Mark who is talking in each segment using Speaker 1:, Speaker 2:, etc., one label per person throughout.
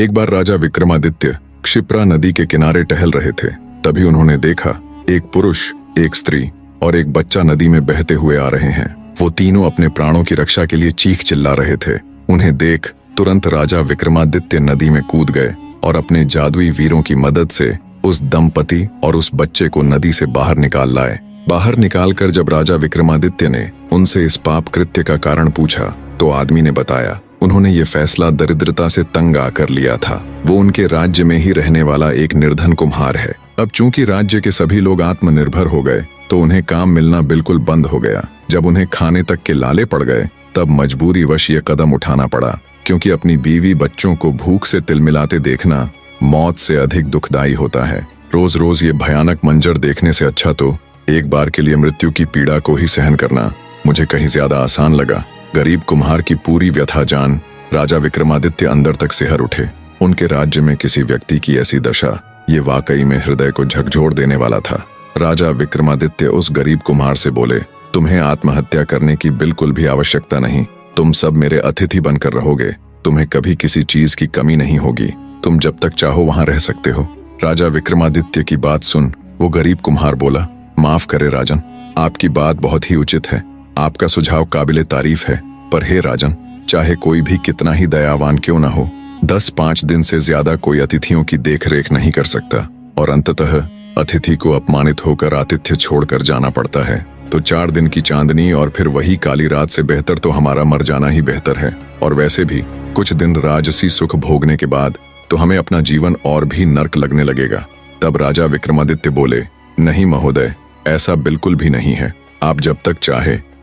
Speaker 1: एक बार राजा विक्रमादित्य क्षिप्रा नदी के किनारे टहल रहे थे। तभी उन्होंने देखा एक पुरुष, एक स्त्री और एक बच्चा नदी में बहते हुए आ रहे हैं। वो तीनों अपने प्राणों की रक्षा के लिए चीख चिल्ला रहे थे। उन्हें देख तुरंत राजा विक्रमादित्य नदी में कूद गए और अपने जादुई वीरों की मदद से उस दंपति और उस बच्चे को नदी से बाहर निकाल लाए। बाहर निकालकर जब राजा विक्रमादित्य ने उनसे इस पाप कृत्य का कारण पूछा तो आदमी ने बताया उन्होंने ये फैसला दरिद्रता से तंग आकर लिया था। वो उनके राज्य में ही रहने वाला एक निर्धन कुम्हार है। अब चूंकि राज्य के सभी लोग आत्मनिर्भर हो गए तो उन्हें काम मिलना बिल्कुल बंद हो गया। जब उन्हें खाने तक के लाले पड़ गए तब मजबूरी वश ये कदम उठाना पड़ा, क्योंकि अपनी बीवी बच्चों को भूख से तिलमिलाते देखना मौत से अधिक दुखदायी होता है। रोज रोज ये भयानक मंजर देखने से अच्छा तो एक बार के लिए मृत्यु की पीड़ा को ही सहन करना मुझे कहीं ज्यादा आसान लगा। गरीब कुम्हार की पूरी व्यथा जान राजा विक्रमादित्य अंदर तक सिहर उठे। उनके राज्य में किसी व्यक्ति की ऐसी दशा ये वाकई में हृदय को झकझोर देने वाला था। राजा विक्रमादित्य उस गरीब कुम्हार से बोले, तुम्हें आत्महत्या करने की बिल्कुल भी आवश्यकता नहीं। तुम सब मेरे अतिथि बनकर रहोगे। तुम्हें कभी किसी चीज की कमी नहीं होगी। तुम जब तक चाहो वहां रह सकते हो। राजा विक्रमादित्य की बात सुन वो गरीब कुम्हार बोला, माफ करे राजन, आपकी बात बहुत ही उचित है। आपका सुझाव काबिले तारीफ है, पर हे राजन, चाहे कोई भी कितना ही दयावान क्यों न हो, 10-5 दिन से ज्यादा कोई अतिथियों की देखरेख नहीं कर सकता और अंततः अतिथि को अपमानित होकर आतिथ्य छोड़कर जाना पड़ता है। तो 4 दिन की चांदनी और फिर वही काली रात से बेहतर तो हमारा मर जाना ही बेहतर है। और वैसे भी कुछ दिन राजसी सुख भोगने के बाद तो हमें अपना जीवन और भी नर्क लगने लगेगा। तब राजा विक्रमादित्य बोले, नहीं महोदय, ऐसा बिल्कुल भी नहीं है। आप जब तक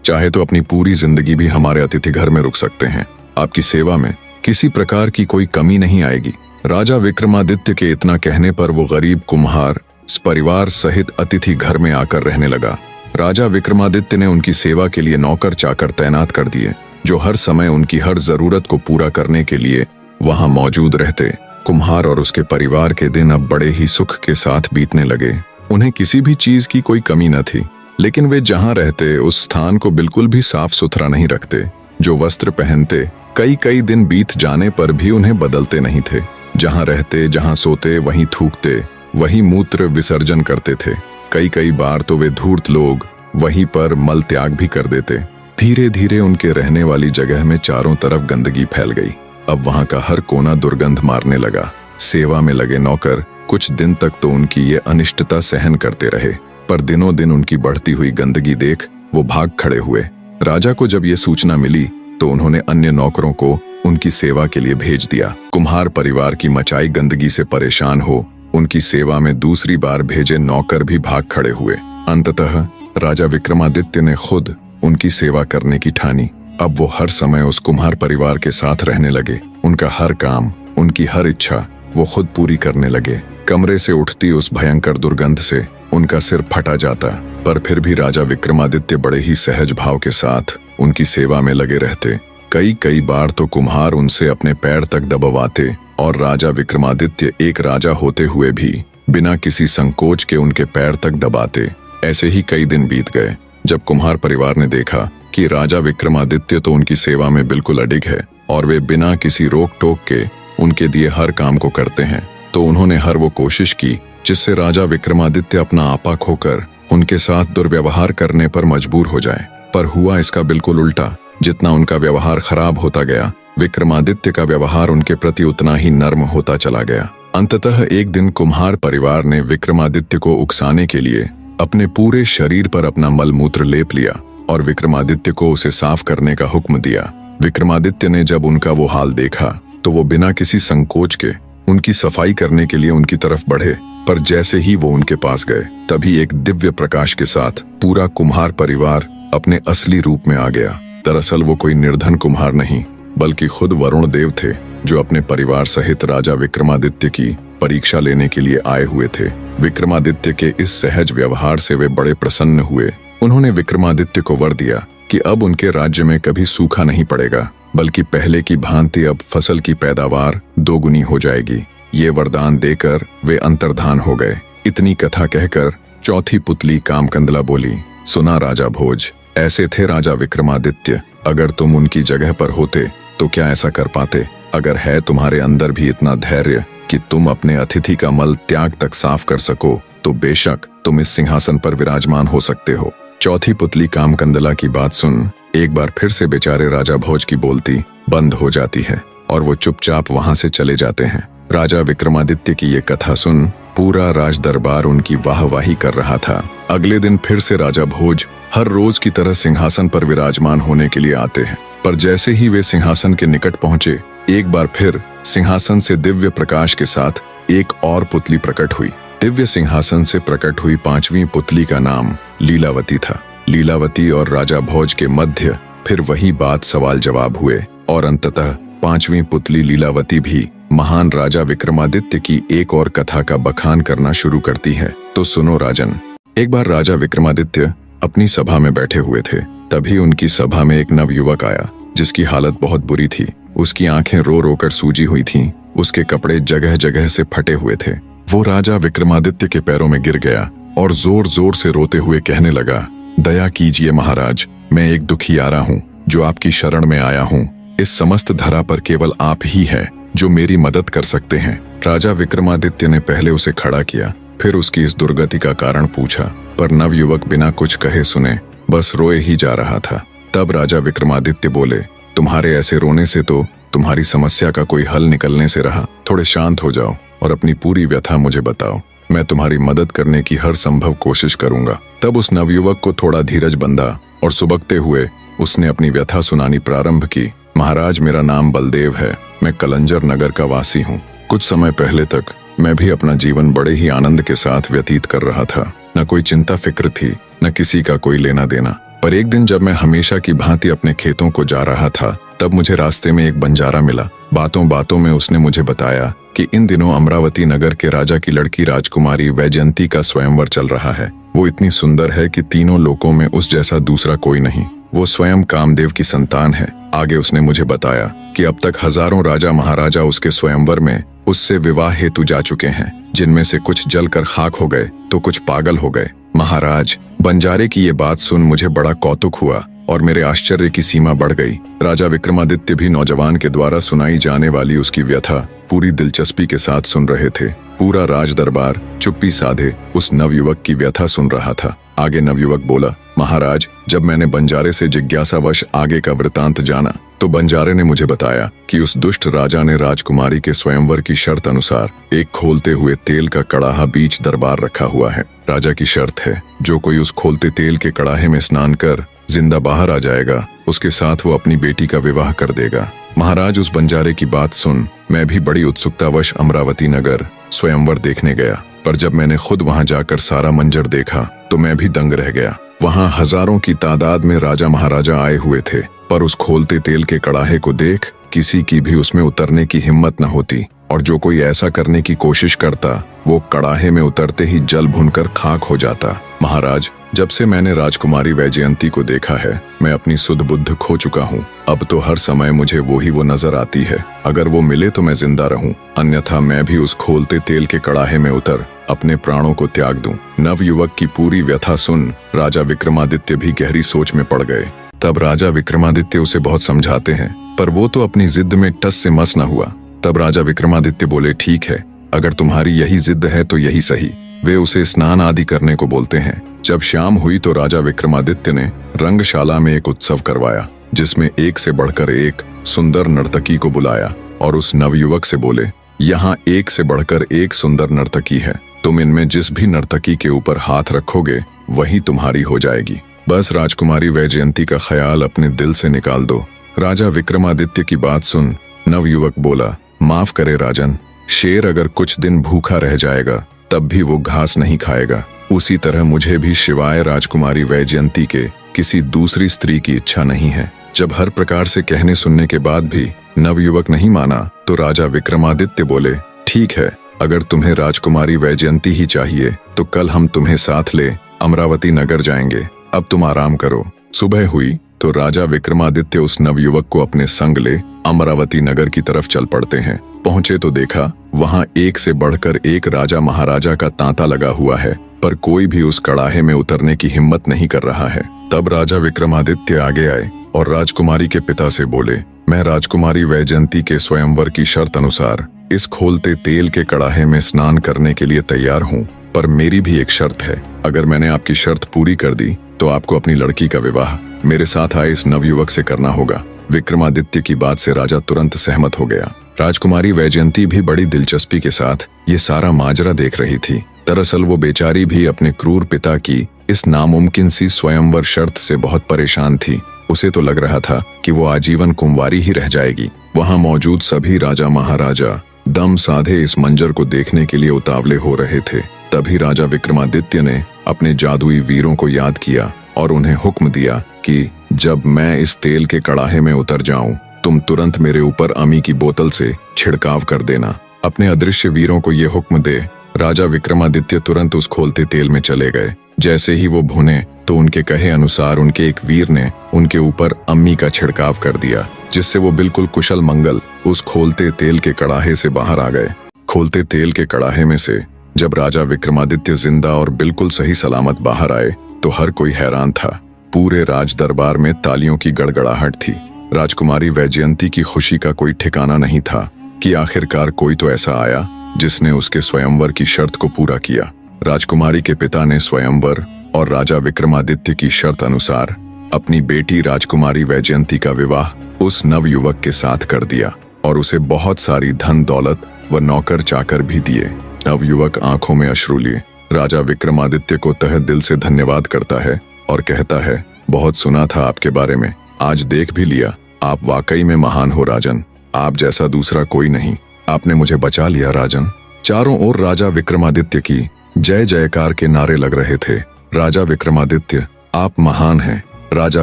Speaker 1: चाहे तो अपनी पूरी जिंदगी भी हमारे अतिथि घर में रुक सकते हैं। आपकी सेवा में किसी प्रकार की कोई कमी नहीं आएगी। राजा विक्रमादित्य के इतना कहने पर वो गरीब कुम्हार परिवार सहित अतिथि घर में आकर रहने लगा। राजा विक्रमादित्य ने उनकी सेवा के लिए नौकर चाकर तैनात कर दिए, जो हर समय उनकी हर जरूरत को पूरा करने के लिए वहां मौजूद रहते। कुम्हार और उसके परिवार के दिन अब बड़े ही सुख के साथ बीतने लगे। उन्हें किसी भी चीज की कोई कमी न थी, लेकिन वे जहां रहते उस स्थान को बिल्कुल भी साफ सुथरा नहीं रखते। जो वस्त्र पहनते कई दिन बीत जाने पर भी उन्हें बदलते नहीं थे। जहां रहते, जहां सोते, वहीं थूकते, वहीं मूत्र विसर्जन करते थे। कई बार तो वे धूर्त लोग वहीं पर मल त्याग भी कर देते। धीरे धीरे उनके रहने वाली जगह में चारों तरफ गंदगी फैल गई। अब वहां का हर कोना दुर्गंध मारने लगा। सेवा में लगे नौकर कुछ दिन तक तो उनकी ये अनिष्टता सहन करते रहे, पर दिनों दिन उनकी बढ़ती हुई गंदगी देख वो भाग खड़े हुए। राजा को जब ये सूचना मिली तो उन्होंने अन्य नौकरों को उनकी सेवा के लिए भेज दिया। कुम्हार परिवार की मचाई गंदगी से परेशान हो उनकी सेवा में दूसरी बार भेजे नौकर भी भाग खड़े हुए। अंततः राजा विक्रमादित्य ने खुद उनकी सेवा करने की ठानी। अब वो हर समय उस कुम्हार परिवार के साथ रहने लगे। उनका हर काम, उनकी हर इच्छा वो खुद पूरी करने लगे। कमरे से उठती उस भयंकर दुर्गंध से उनका सिर फटा जाता, पर फिर भी राजा विक्रमादित्य बड़े ही सहज भाव के साथ उनकी सेवा में लगे रहते। कई बार तो कुम्हार उनसे अपने पैर तक दबवाते और राजा विक्रमादित्य एक राजा होते हुए भी बिना किसी संकोच के उनके पैर तक दबाते। ऐसे ही कई दिन बीत गए। जब कुम्हार परिवार ने देखा कि राजा विक्रमादित्य तो उनकी सेवा में बिल्कुल अडिग है और वे बिना किसी रोक टोक के उनके दिए हर काम को करते हैं, तो उन्होंने हर वो कोशिश की जिससे राजा विक्रमादित्य अपना आपा खोकर उनके साथ दुर्व्यवहार करने पर मजबूर हो जाए। पर हुआ इसका बिल्कुल उल्टा। जितना उनका व्यवहार खराब होता गया, विक्रमादित्य का व्यवहार उनके प्रति उतना ही नर्म होता चला गया। अंततः एक दिन कुम्हार परिवार ने विक्रमादित्य को उकसाने के लिए अपने पूरे शरीर पर अपना मलमूत्र लेप लिया और विक्रमादित्य को उसे साफ करने का हुक्म दिया। विक्रमादित्य ने जब उनका वो हाल देखा तो वो बिना किसी संकोच के उनकी सफाई करने के लिए उनकी तरफ बढ़े, पर जैसे ही वो उनके पास गए तभी एक दिव्य प्रकाश के साथ पूरा कुम्हार परिवार अपने असली रूप में आ गया। दरअसल वो कोई निर्धन कुम्हार नहीं, बल्कि खुद वरुण देव थे, जो अपने परिवार सहित राजा विक्रमादित्य की परीक्षा लेने के लिए आए हुए थे। विक्रमादित्य के इस सहज व्यवहार से वे बड़े प्रसन्न हुए। उन्होंने विक्रमादित्य को वर दिया कि अब उनके राज्य में कभी सूखा नहीं पड़ेगा, बल्कि पहले की भांति अब फसल की पैदावार दोगुनी हो जाएगी। ये वरदान देकर वे अंतर्धान हो गए। इतनी कथा कहकर चौथी पुतली कामकंदला बोली, सुना राजा भोज, ऐसे थे राजा विक्रमादित्य। अगर तुम उनकी जगह पर होते तो क्या ऐसा कर पाते? अगर है तुम्हारे अंदर भी इतना धैर्य कि तुम अपने अतिथि का मल त्याग तक साफ कर सको, तो बेशक तुम इस सिंहासन पर विराजमान हो सकते हो। चौथी पुतली कामकंदला की बात सुन एक बार फिर से बेचारे राजा भोज की बोलती बंद हो जाती है और वो चुपचाप वहां से चले जाते हैं। राजा विक्रमादित्य की ये कथा सुन पूरा राज दरबार उनकी वाहवाही कर रहा था। अगले दिन फिर से राजा भोज हर रोज की तरह सिंहासन पर विराजमान होने के लिए आते हैं, पर जैसे ही वे सिंहासन के निकट पहुंचे, एक बार फिर सिंहासन से दिव्य प्रकाश के साथ एक और पुतली प्रकट हुई। दिव्य सिंहासन से प्रकट हुई पांचवी पुतली का नाम लीलावती था। लीलावती और राजा भोज के मध्य फिर वही बात सवाल जवाब हुए और अंततः पांचवी पुतली लीलावती भी महान राजा विक्रमादित्य की एक और कथा का बखान करना शुरू करती है। तो सुनो राजन। एक बार राजा विक्रमादित्य अपनी सभा में बैठे हुए थे, तभी उनकी सभा में एक नवयुवक आया जिसकी हालत बहुत बुरी थी। उसकी आंखें रो रो कर सूजी हुई थीं, उसके कपड़े जगह जगह से फटे हुए थे। वो राजा विक्रमादित्य के पैरों में गिर गया और जोर जोर से रोते हुए कहने लगा, दया कीजिए महाराज, मैं एक दुखियारा हूँ जो आपकी शरण में आया हूँ। इस समस्त धरा पर केवल आप ही है जो मेरी मदद कर सकते हैं। राजा विक्रमादित्य ने पहले उसे खड़ा किया, फिर उसकी इस दुर्गति का कारण पूछा, पर नवयुवक बिना कुछ कहे सुने बस रोए ही जा रहा था। तब राजा विक्रमादित्य बोले, तुम्हारे ऐसे रोने से तो तुम्हारी समस्या का कोई हल निकलने से रहा। थोड़े शांत हो जाओ और अपनी पूरी व्यथा मुझे बताओ, मैं तुम्हारी मदद करने की हर संभव कोशिश करूंगा। तब उस नवयुवक को थोड़ा धीरज बंधा और सुबकते हुए उसने अपनी व्यथा सुनानी प्रारंभ की। महाराज, मेरा नाम बलदेव है, मैं कलंजर नगर का वासी हूँ। कुछ समय पहले तक मैं भी अपना जीवन बड़े ही आनंद के साथ व्यतीत कर रहा था। न कोई चिंता फिक्र थी, न किसी का कोई लेना देना। पर एक दिन जब मैं हमेशा की भांति अपने खेतों को जा रहा था, तब मुझे रास्ते में एक बंजारा मिला। बातों बातों में उसने मुझे बताया कि इन दिनों अमरावती नगर के राजा की लड़की राजकुमारी वैजयंती का स्वयंवर चल रहा है। वो इतनी सुंदर है कि तीनों लोकों में उस जैसा दूसरा कोई नहीं। वो स्वयं कामदेव की संतान है। आगे उसने मुझे बताया कि अब तक हजारों राजा महाराजा उसके स्वयंवर में उससे विवाह हेतु जा चुके हैं, जिनमें से कुछ जलकर खाक हो गए तो कुछ पागल हो गए। महाराज, बंजारे की ये बात सुन मुझे बड़ा कौतुक हुआ और मेरे आश्चर्य की सीमा बढ़ गई। राजा विक्रमादित्य भी नौजवान के द्वारा सुनाई जाने वाली उसकी व्यथा पूरी दिलचस्पी के साथ सुन रहे थे। पूरा राज दरबार चुप्पी साधे उस नवयुवक की व्यथा सुन रहा था। आगे नवयुवक बोला, महाराज, जब मैंने बंजारे से जिज्ञासावश आगे का वृतांत जाना तो बंजारे ने मुझे बताया कि उस दुष्ट राजा ने राजकुमारी के स्वयंवर की शर्त अनुसार एक खोलते हुए तेल का कड़ाहा बीच दरबार रखा हुआ है। राजा की शर्त है, जो कोई उस खोलते तेल के कड़ाहे में स्नान कर जिंदा बाहर आ जाएगा, उसके साथ वो अपनी बेटी का विवाह कर देगा। महाराज, उस बंजारे की बात सुन मैं भी बड़ी उत्सुकतावश अमरावती नगर स्वयंवर देखने गया, पर जब मैंने खुद वहां जाकर सारा मंजर देखा तो मैं भी दंग रह गया। वहां हजारों की तादाद में राजा महाराजा आए हुए थे, पर उस खोलते तेल के कड़ाहे को देख किसी की भी उसमें उतरने की हिम्मत न होती, और जो कोई ऐसा करने की कोशिश करता वो कड़ाहे में उतरते ही जल भुनकर खाक हो जाता। महाराज, जब से मैंने राजकुमारी वैजयंती को देखा है, मैं अपनी सुध बुद्ध खो चुका हूँ। अब तो हर समय मुझे वो नजर आती है। अगर वो मिले तो मैं जिंदा रहूं, अन्यथा मैं भी उस खोलते तेल के कड़ाहे में उतर अपने प्राणों को त्याग दूं। नवयुवक की पूरी व्यथा सुन राजा विक्रमादित्य भी गहरी सोच में पड़ गए। तब राजा विक्रमादित्य उसे बहुत समझाते हैं, पर वो तो अपनी जिद में टस से मस न हुआ। तब राजा विक्रमादित्य बोले, ठीक है, अगर तुम्हारी यही जिद है तो यही सही। वे उसे स्नान आदि करने को बोलते हैं। जब शाम हुई तो राजा विक्रमादित्य ने रंगशाला में एक उत्सव करवाया, जिसमें एक से बढ़कर एक सुंदर नर्तकी को बुलाया और उस नवयुवक से बोले, यहाँ एक से बढ़कर एक सुंदर नर्तकी है, तुम इनमें जिस भी नर्तकी के ऊपर हाथ रखोगे वही तुम्हारी हो जाएगी। बस राजकुमारी वैजयंती का ख्याल अपने दिल से निकाल दो। राजा विक्रमादित्य की बात सुन नवयुवक बोला, माफ करे राजन, शेर अगर कुछ दिन भूखा रह जाएगा तब भी वो घास नहीं खाएगा। उसी तरह मुझे भी शिवाय राजकुमारी वैजयंती के किसी दूसरी स्त्री की इच्छा नहीं है। जब हर प्रकार से कहने सुनने के बाद भी नवयुवक नहीं माना तो राजा विक्रमादित्य बोले, ठीक है, अगर तुम्हें राजकुमारी वैजयंती ही चाहिए तो कल हम तुम्हें साथ ले अमरावती नगर जाएंगे। अब तुम आराम करो। सुबह हुई तो राजा विक्रमादित्य उस नवयुवक को अपने संग ले अमरावती नगर की तरफ चल पड़ते हैं। पहुंचे तो देखा वहां एक से बढ़कर एक राजा महाराजा का तांता लगा हुआ है, पर कोई भी उस कड़ाहे में उतरने की हिम्मत नहीं कर रहा है। तब राजा विक्रमादित्य आगे आए और राजकुमारी के पिता से बोले, मैं राजकुमारी वैजयंती के स्वयंवर की शर्त अनुसार इस खोलते तेल के कड़ाहे में स्नान करने के लिए तैयार हूँ, पर मेरी भी एक शर्त है। अगर मैंने आपकी शर्त पूरी कर दी तो आपको अपनी लड़की का विवाह मेरे साथ आए इस नवयुवक से करना होगा। विक्रमादित्य की बात से राजा तुरंत सहमत हो गया। राजकुमारी वैजयंती भी बड़ी दिलचस्पी के साथ ये सारा माजरा देख रही थी। दरअसल वो बेचारी भी अपने क्रूर पिता की इस नामुमकिन सी स्वयंवर शर्त से बहुत परेशान थी। उसे तो लग रहा था कि वो आजीवन कुंवारी ही रह जाएगी। वहां मौजूद सभी राजा महाराजा दम साधे इस मंजर को देखने के लिए उतावले हो रहे थे। तभी राजा विक्रमादित्य ने अपने जादुई वीरों को याद किया और उन्हें हुक्म दिया कि जब मैं इस तेल के कड़ाहे में उतर जाऊं, तुम तुरंत मेरे ऊपर अमी की बोतल से छिड़काव कर देना। अपने अदृश्य वीरों को ये हुक्म दे राजा विक्रमादित्य तुरंत उस खोलते तेल में चले गए। जैसे ही वो भुने तो उनके कहे अनुसार उनके एक वीर ने उनके ऊपर अम्मी का छिड़काव कर दिया, जिससे वो बिल्कुल कुशल मंगल उस खोलते तेल के कड़ाहे से बाहर आ गए। खोलते तेल के कड़ाहे में से जब राजा विक्रमादित्य जिंदा और बिल्कुल सही सलामत बाहर आए तो हर कोई हैरान था। पूरे राज दरबार में तालियों की गड़गड़ाहट थी। राजकुमारी वैजयंती की खुशी का कोई ठिकाना नहीं था कि आखिरकार कोई तो ऐसा आया जिसने उसके स्वयंवर की शर्त को पूरा किया। राजकुमारी के पिता ने स्वयंवर और राजा विक्रमादित्य की शर्त अनुसार अपनी बेटी राजकुमारी वैजयंती का विवाह उस नवयुवक के साथ कर दिया और उसे बहुत सारी धन दौलत व नौकर चाकर भी दिए। नवयुवक आंखों में अश्रु लिए राजा विक्रमादित्य को तहे दिल से धन्यवाद करता है और कहता है, बहुत सुना था आपके बारे में, आज देख भी लिया। आप वाकई में महान हो राजन, आप जैसा दूसरा कोई नहीं। आपने मुझे बचा लिया राजन। चारों ओर राजा विक्रमादित्य की जय जयकार के नारे लग रहे थे। राजा विक्रमादित्य आप महान हैं, राजा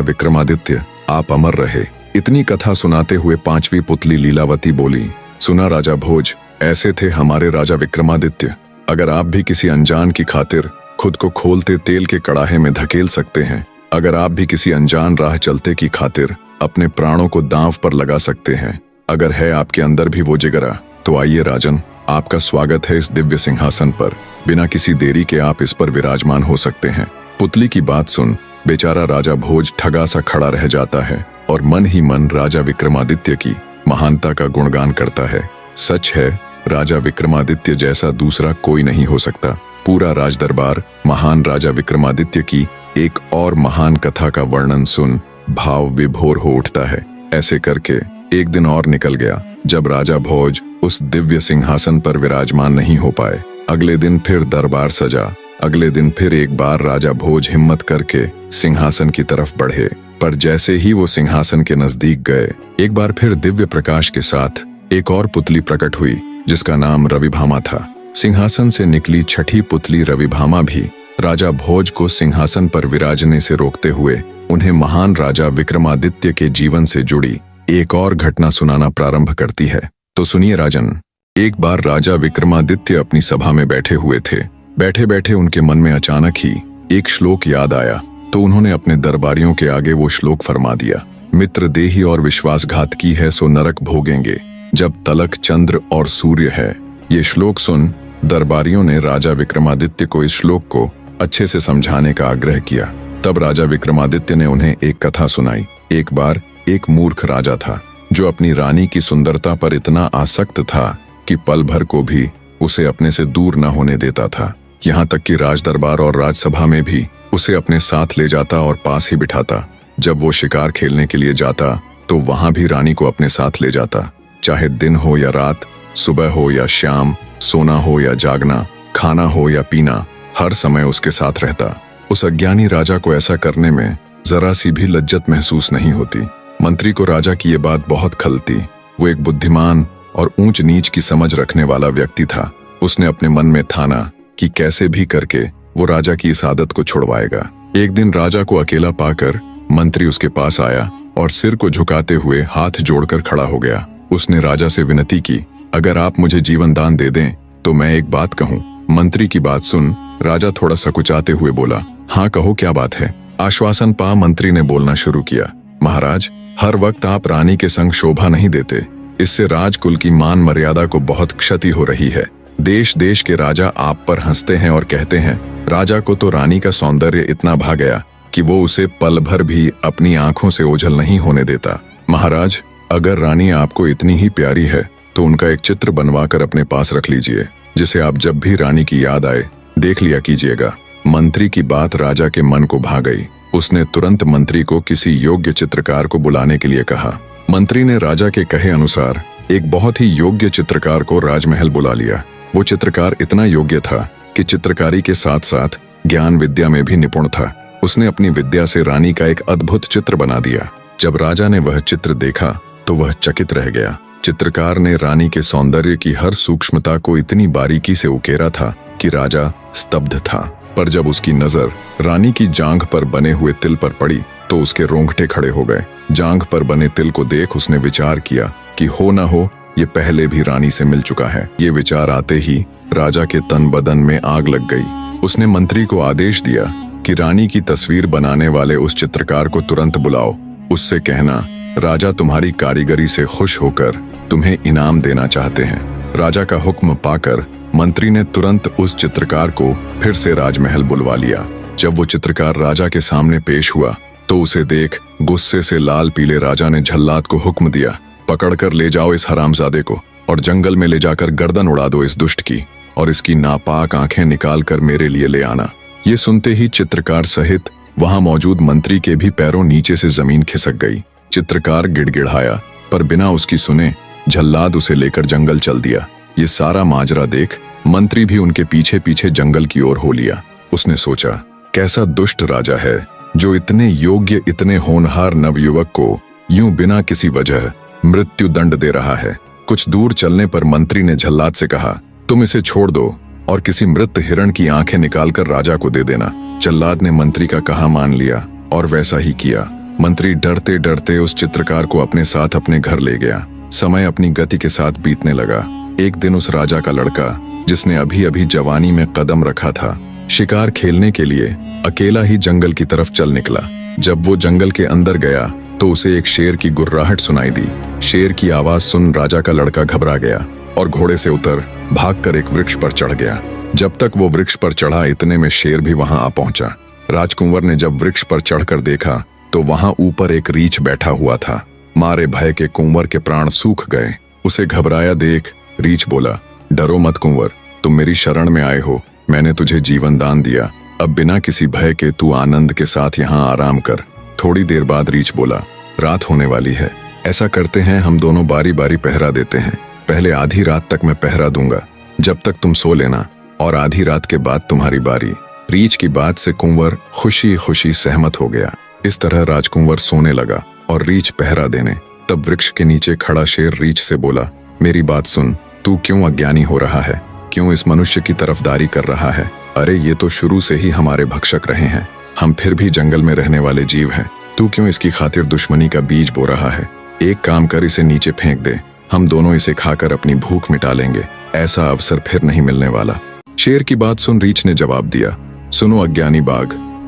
Speaker 1: विक्रमादित्य आप अमर रहे। इतनी कथा सुनाते हुए पांचवी पुतली लीलावती बोली, सुना राजा भोज, ऐसे थे हमारे राजा विक्रमादित्य। अगर आप भी किसी अनजान की खातिर खुद को खोलते तेल के कड़ाहे में धकेल सकते हैं, अगर आप भी किसी अनजान राह चलते की खातिर अपने प्राणों को दांव पर लगा सकते हैं, अगर है आपके अंदर भी वो जिगरा, तो आइए राजन, आपका स्वागत है इस दिव्य सिंहासन पर। बिना किसी देरी के आप इस पर विराजमान हो सकते हैं। पुतली की बात सुन बेचारा राजा भोज ठगा सा खड़ा रह जाता है और मन ही मन राजा विक्रमादित्य की महानता का गुणगान करता है। सच है, राजा विक्रमादित्य जैसा दूसरा कोई नहीं हो सकता। पूरा राज दरबार महान राजा विक्रमादित्य की एक और महान कथा का वर्णन सुन भाव विभोर हो उठता है। ऐसे करके एक दिन और निकल गया जब राजा भोज उस दिव्य सिंहासन पर विराजमान नहीं हो पाए। अगले दिन फिर दरबार सजा। अगले दिन फिर एक बार राजा भोज हिम्मत करके सिंहासन की तरफ बढ़े, पर जैसे ही वो सिंहासन के नजदीक गए, एक बार फिर दिव्य प्रकाश के साथ एक और पुतली प्रकट हुई जिसका नाम रविभामा था। सिंहासन से निकली छठी पुतली रविभामा भी राजा भोज को सिंहासन पर विराजने से रोकते हुए उन्हें महान राजा विक्रमादित्य के जीवन से जुड़ी एक और घटना सुनाना प्रारंभ करती है। तो सुनिए राजन। एक बार राजा विक्रमादित्य अपनी सभा में बैठे हुए थे। बैठे बैठे उनके मन में अचानक ही एक श्लोक याद आया, तो उन्होंने अपने दरबारियों के आगे वो श्लोक फरमा दिया, मित्र देही और विश्वासघात की है सो नरक भोगेंगे, जब तलक चंद्र और सूर्य है। ये श्लोक सुन दरबारियों ने राजा विक्रमादित्य को इस श्लोक को अच्छे से समझाने का आग्रह किया। तब राजा विक्रमादित्य ने उन्हें एक कथा सुनाई। एक बार एक मूर्ख राजा था जो अपनी रानी की सुंदरता पर इतना आसक्त था कि पल भर को भी उसे अपने से दूर न होने देता था। यहाँ तक कि राज दरबार और राजसभा में भी उसे अपने साथ ले जाता और पास ही बिठाता। जब वो शिकार खेलने के लिए जाता तो वहां भी रानी को अपने साथ ले जाता। चाहे दिन हो या रात, सुबह हो या शाम, सोना हो या जागना, खाना हो या पीना, हर समय उसके साथ रहता। उस अज्ञानी राजा को ऐसा करने में जरा सी भी लज्जत महसूस नहीं होती। मंत्री को राजा की ये बात बहुत खलती। वो एक बुद्धिमान और ऊंच नीच की समझ रखने वाला व्यक्ति था। उसने अपने मन में ठाना कि कैसे भी करके वो राजा की इस आदत को छुड़वाएगा। एक दिन राजा को अकेला पाकर मंत्री उसके पास आया और सिर को झुकाते हुए हाथ जोड़कर खड़ा हो गया। उसने राजा से विनती की, अगर आप मुझे जीवन दान दे दें तो मैं एक बात कहूँ। मंत्री की बात सुन राजा थोड़ा सकुचाते हुए बोला, हाँ कहो, क्या बात है। आश्वासन पा मंत्री ने बोलना शुरू किया, महाराज, हर वक्त आप रानी के संग शोभा नहीं देते। इससे राजकुल की मान मर्यादा को बहुत क्षति हो रही है। देश देश के राजा आप पर हंसते हैं और कहते हैं, राजा को तो रानी का सौंदर्य इतना भा गया कि वो उसे पल भर भी अपनी आंखों से ओझल नहीं होने देता। महाराज, अगर रानी आपको इतनी ही प्यारी है तो उनका एक चित्र बनवाकर अपने पास रख लीजिए, जिसे आप जब भी रानी की याद आए देख लिया कीजिएगा। मंत्री की बात राजा के मन को भा गई। उसने तुरंत मंत्री को किसी योग्य चित्रकार को बुलाने के लिए कहा। मंत्री ने राजा के कहे अनुसार एक बहुत ही योग्य चित्रकार को राजमहल बुला लिया। वो चित्रकार इतना योग्य था कि चित्रकारी के साथ साथ ज्ञान विद्या में भी निपुण था। उसने अपनी विद्या से रानी का एक अद्भुत चित्र बना दिया। जब राजा ने वह चित्र देखा तो वह चकित रह गया। चित्रकार ने रानी के सौंदर्य की हर सूक्ष्मता को इतनी बारीकी से उकेरा था कि राजा स्तब्ध था। पर जब उसकी नजर रानी की जांघ पर बने हुए तिल पर पड़ी तो उसके रोंगटे खड़े हो गए। जांघ पर बने तिल को देख उसने विचार किया कि हो न हो ये पहले भी रानी से मिल चुका है। ये विचार आते ही राजा के तन बदन में आग लग गई। उसने मंत्री को आदेश दिया कि रानी की तस्वीर बनाने वाले उस चित्रकार को तुरंत बुलाओ। उससे कहना राजा तुम्हारी कारीगरी से खुश होकर तुम्हें इनाम देना चाहते हैं। राजा का हुक्म पाकर मंत्री ने तुरंत उस चित्रकार को फिर से राजमहल बुलवा लिया। जब वो चित्रकार राजा के सामने पेश हुआ तो उसे देख गुस्से से लाल पीले राजा ने झल्लाद को हुक्म दिया, पकड़कर ले जाओ इस हरामजादे को और जंगल में ले जाकर गर्दन उड़ा दो इस दुष्ट की, और इसकी नापाक आंखें निकाल कर मेरे लिए ले आना। ये सुनते ही चित्रकार सहित वहां मौजूद मंत्री के भी पैरों नीचे से जमीन खिसक गई। चित्रकार गिड़गिड़ाया, पर बिना उसकी सुने झल्लाद उसे लेकर जंगल चल दिया। ये सारा माजरा देख मंत्री भी उनके पीछे पीछे जंगल की ओर हो लिया। उसने सोचा, कैसा दुष्ट राजा है जो इतने योग्य इतने होनहार नवयुवक को यूं बिना किसी वजह मृत्यु दंड दे रहा है। कुछ दूर चलने पर मंत्री ने झल्लाद से कहा, तुम इसे छोड़ दो और किसी मृत हिरण की आंखें निकालकर राजा को दे देना। झल्लाद ने मंत्री का कहा मान लिया और वैसा ही किया। मंत्री डरते डरते उस चित्रकार को अपने साथ अपने घर ले गया। समय अपनी गति के साथ बीतने लगा। एक दिन उस राजा का लड़का, जिसने अभी अभी जवानी में कदम रखा था, शिकार खेलने के लिए अकेला ही जंगल की तरफ चल निकला। जब वो जंगल के अंदर गया तो उसे एक शेर की गुर्राहट सुनाई दी। शेर की आवाज सुन राजा का लड़का घबरा गया और घोड़े से उतर भागकर एक वृक्ष पर चढ़ गया। जब तक वो वृक्ष पर चढ़ा इतने में शेर भी वहां आ पहुंचा। राजकुंवर ने जब वृक्ष पर चढ़कर देखा तो वहां ऊपर एक रीछ बैठा हुआ था। मारे भय के कुंवर के प्राण सूख गए। उसे घबराया देख रीछ बोला, डरो मत कुंवर, तुम मेरी शरण में आए हो। मैंने तुझे जीवन दान दिया। अब बिना किसी भय के तू आनंद के साथ यहाँ आराम कर। थोड़ी देर बाद रीछ बोला, रात होने वाली है। ऐसा करते हैं हम दोनों बारी बारी पहरा देते हैं। पहले आधी रात तक मैं पहरा दूंगा, जब तक तुम सो लेना, और आधी रात के बाद तुम्हारी बारी। रीछ की बात से कुंवर खुशी खुशी सहमत हो गया। इस तरह राजकुंवर सोने लगा और रीछ पहरा देने। तब वृक्ष के नीचे खड़ा शेर रीछ से बोला, मेरी बात सुन, तू क्यों अज्ञानी हो रहा है? क्यों इस मनुष्य की तरफदारी कर रहा है? अरे ये तो शुरू से ही हमारे भक्षक रहे हैं। हम फिर भी जंगल में रहने वाले जीव हैं। तू क्यों इसकी खातिर दुश्मनी का बीज बो रहा है? एक काम कर, इसे नीचे फेंक दे। हम दोनों इसे खाकर अपनी भूख मिटा लेंगे। ऐसा अवसर फिर नहीं मिलने वाला। शेर की बात सुन रीछ ने जवाब दिया, सुनो अज्ञानी बाघ,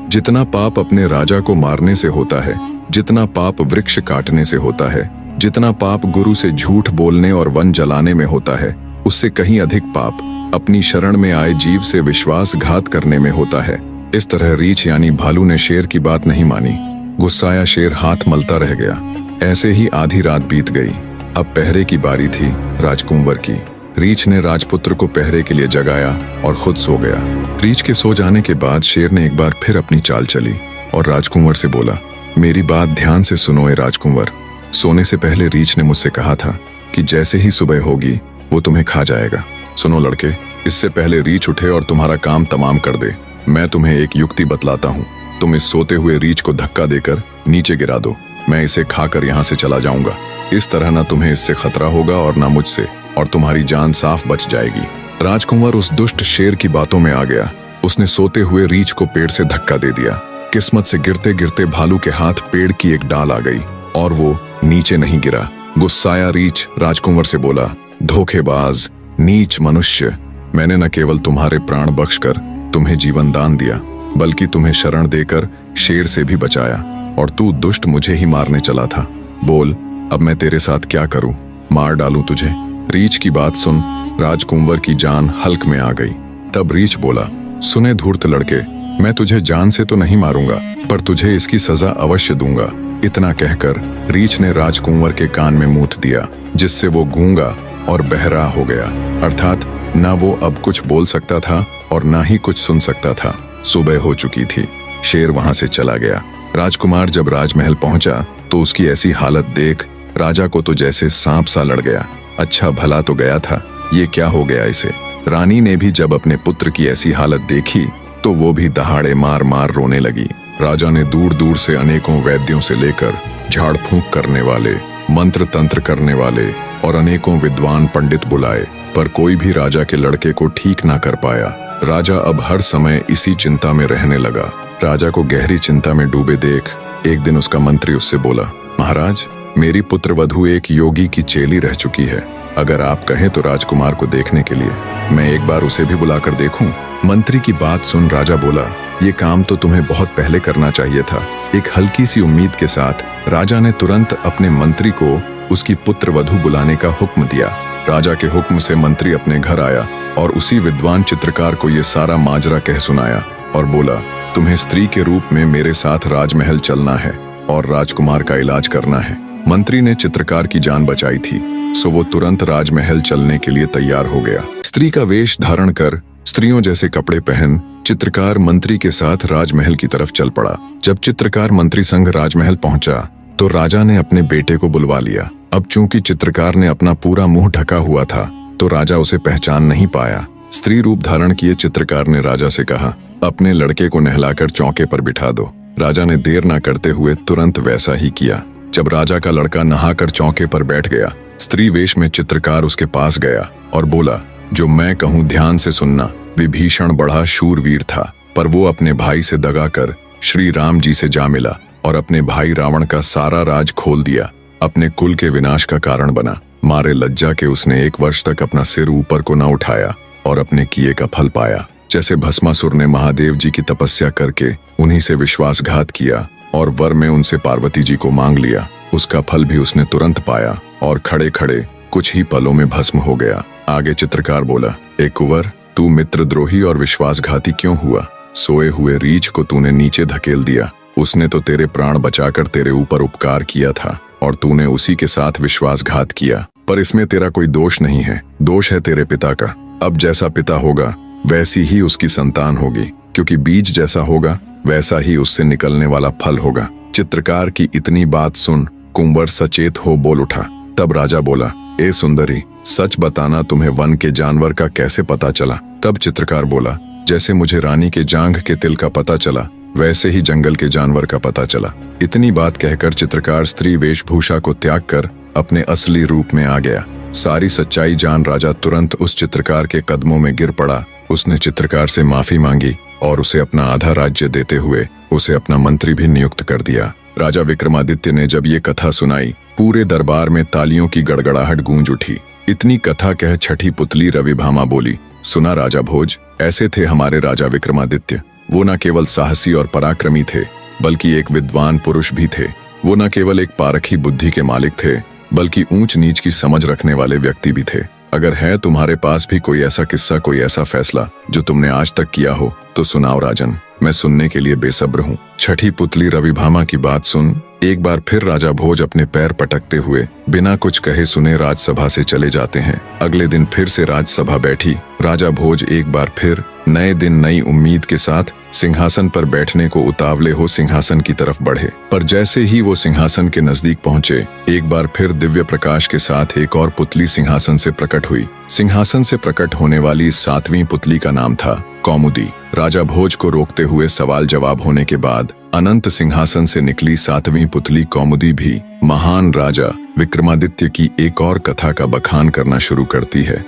Speaker 1: जितना पाप अपने राजा को मारने से होता है, जितना पाप वृक्ष काटने से होता है, जितना पाप गुरु से झूठ बोलने और वन जलाने में होता है, उससे कहीं अधिक पाप अपनी शरण में आए जीव से विश्वासघात करने में होता है। इस तरह रीछ यानी भालू ने शेर की बात नहीं मानी। गुस्साया शेर हाथ मलता रह गया। ऐसे ही आधी रात बीत गई। अब पहरे की बारी थी राजकुंवर की। रीछ ने राजपुत्र को पहरे के लिए जगाया और खुद सो गया। रीछ के सो जाने के बाद शेर ने एक बार फिर अपनी चाल चली और राजकुंवर से बोला, मेरी बात ध्यान से सुनो ए राजकुंवर। सोने से पहले रीछ ने मुझसे कहा था कि जैसे ही सुबह होगी वो तुम्हें खा जाएगा। सुनो लड़के, इससे पहले रीछ उठे और तुम्हारा काम तमाम कर दे, मैं तुम्हें एक युक्ति बतलाता हूँ। तुम इस सोते हुए रीछ को धक्का देकर नीचे गिरा दो। मैं इसे खाकर यहाँ से चला जाऊंगा। इस तरह ना तुम्हें इससे खतरा होगा और ना मुझसे, और तुम्हारी जान साफ बच जाएगी। राजकुंवर उस दुष्ट शेर की बातों में आ गया। उसने सोते हुए रीछ को पेड़ से धक्का दे दिया। किस्मत से गिरते गिरते भालू के हाथ पेड़ की एक डाल आ गई और वो नीचे नहीं गिरा। गुस्साया रीछ राजकुंवर से बोला, धोखेबाज, नीच मनुष्य, मैंने न केवल तुम्हारे प्राण बख्शकर तुम्हें जीवन दान दिया, बल्कि तुम्हें शरण देकर शेर से भी बचाया, और तू दुष्ट मुझे ही मारने चला था। बोल, अब मैं तेरे साथ क्या करूं? मार डालूं तुझे? रीछ की बात सुन राजकुंवर की जान हल्क में आ गई। तब रीछ बोला, सुने धूर्त लड़के, मैं तुझे जान से तो नहीं मारूंगा, पर तुझे इसकी सजा अवश्य दूंगा। इतना कहकर रीछ ने राजकुंवर के कान में मूत दिया, जिससे वो गूंगा और बहरा हो गया। अर्थात ना वो अब कुछ बोल सकता था और ना ही कुछ सुन सकता था। सुबह हो चुकी थी। शेर वहां से चला गया। राजकुमार जब राजमहल पहुंचा तो उसकी ऐसी हालत देख राजा को तो जैसे सांप सा लड़ गया। अच्छा भला तो गया था, ये क्या हो गया इसे। रानी ने भी जब अपने पुत्र की ऐसी हालत देखी तो वो भी दहाड़े मार मार रोने लगी। राजा ने दूर दूर से अनेकों वैद्यों से लेकर झाड़ फूंक करने वाले, मंत्र तंत्र करने वाले और अनेकों विद्वान पंडित बुलाए, पर कोई भी राजा के लड़के को ठीक ना कर पाया। राजा अब हर समय इसी चिंता में रहने लगा। राजा को गहरी चिंता में डूबे देख एक दिन उसका मंत्री उससे बोला, महाराज, मेरी पुत्र वधू एक योगी की चेली रह चुकी है। अगर आप कहें तो राजकुमार को देखने के लिए मैं एक बार उसे भी बुलाकर देखूं। मंत्री की बात सुन राजा बोला, ये काम तो तुम्हें बहुत पहले करना चाहिए था। एक हल्की सी उम्मीद के साथ राजा ने तुरंत अपने मंत्री को उसकी पुत्र वधू बुलाने का हुक्म दिया। राजा के हुक्म से मंत्री अपने घर आया और उसी विद्वान चित्रकार को ये सारा माजरा कह सुनाया और बोला, तुम्हें स्त्री के रूप में मेरे साथ राजमहल चलना है और राजकुमार का इलाज करना है। मंत्री ने चित्रकार की जान बचाई थी, सो वो तुरंत राजमहल चलने के लिए तैयार हो गया। स्त्री का वेश धारण कर, स्त्रियों जैसे कपड़े पहन चित्रकार मंत्री के साथ राजमहल की तरफ चल पड़ा। जब चित्रकार मंत्री संग राजमहल पहुंचा तो राजा ने अपने बेटे को बुलवा लिया। अब चूंकि चित्रकार ने अपना पूरा मुंह ढका हुआ था तो राजा उसे पहचान नहीं पाया। स्त्री रूप धारण किए चित्रकार ने राजा से कहा, अपने लड़के को नहलाकर चौके पर बिठा दो। राजा ने देर न करते हुए तुरंत वैसा ही किया। जब राजा का लड़का नहाकर चौके पर बैठ गया, स्त्री वेश में चित्रकार उसके पास गया और बोला, जो मैं कहूँ ध्यान से सुनना। विभीषण बड़ा शूरवीर था, पर वो अपने भाई से दगा कर श्री राम जी से जा मिला और अपने भाई रावण का सारा राज खोल दिया। अपने कुल के विनाश का कारण बना। मारे लज्जा के उसने 1 वर्ष तक अपना सिर ऊपर को न उठाया और अपने किए का फल पाया। जैसे भस्मासुर ने महादेव जी की तपस्या करके उन्हीं से विश्वासघात किया और वर में उनसे पार्वती जी को मांग लिया, उसका फल भी उसने तुरंत पाया और खड़े खड़े कुछ ही पलों में भस्म हो गया। आगे चित्रकार बोला, ए कुंवर, तू मित्रद्रोही और विश्वासघाती क्यों हुआ? सोए हुए रीछ को तूने नीचे धकेल दिया। उसने तो तेरे प्राण बचाकर तेरे ऊपर उपकार किया था और तूने उसी के साथ विश्वासघात किया। पर इसमें तेरा कोई दोष नहीं है, दोष है तेरे पिता का। अब जैसा पिता होगा वैसी ही उसकी संतान होगी, क्योंकि बीज जैसा होगा वैसा ही उससे निकलने वाला फल होगा। चित्रकार की इतनी बात सुन कुंवर सचेत हो बोल उठा। तब राजा बोला, ए सुंदरी, सच बताना, तुम्हें वन के जानवर का कैसे पता चला? तब चित्रकार बोला, जैसे मुझे रानी के जांघ के तिल का पता चला वैसे ही जंगल के जानवर का पता चला। इतनी बात कहकर चित्रकार स्त्री वेशभूषा को त्याग कर अपने असली रूप में आ गया। सारी सच्चाई जान राजा तुरंत उस चित्रकार के कदमों में गिर पड़ा। उसने चित्रकार से माफी मांगी और उसे अपना आधा राज्य देते हुए उसे अपना मंत्री भी नियुक्त कर दिया। राजा विक्रमादित्य ने जब ये कथा सुनाई, पूरे दरबार में तालियों की गड़गड़ाहट गूंज उठी। इतनी कथा कह छठी पुतली रविभामा बोली, सुना राजा भोज, ऐसे थे हमारे राजा विक्रमादित्य। वो न केवल साहसी और पराक्रमी थे, बल्कि एक विद्वान पुरुष भी थे। वो न केवल एक पारखी बुद्धि के मालिक थे, बल्कि ऊंच नीच की समझ रखने वाले व्यक्ति भी थे। अगर है तुम्हारे पास भी कोई ऐसा किस्सा, कोई ऐसा फैसला जो तुमने आज तक किया हो, तो सुनाओ राजन, मैं सुनने के लिए बेसब्र हूँ। छठी पुतली रविभामा की बात सुन एक बार फिर राजा भोज अपने पैर पटकते हुए बिना कुछ कहे सुने राजसभा से चले जाते हैं। अगले दिन फिर से राजसभा बैठी। राजा भोज एक बार फिर नए दिन नई उम्मीद के साथ सिंहासन पर बैठने को उतावले हो सिंहासन की तरफ बढ़े। पर जैसे ही वो सिंहासन के नजदीक पहुंचे, एक बार फिर दिव्य प्रकाश के साथ एक और पुतली सिंहासन से प्रकट हुई। सिंहासन से प्रकट होने वाली 7वीं पुतली का नाम था कौमुदी। राजा भोज को रोकते हुए सवाल जवाब होने के बाद अनंत सिंहासन से निकली 7वीं पुतली कौमुदी भी महान राजा विक्रमादित्य की एक और कथा का बखान करना शुरू करती है।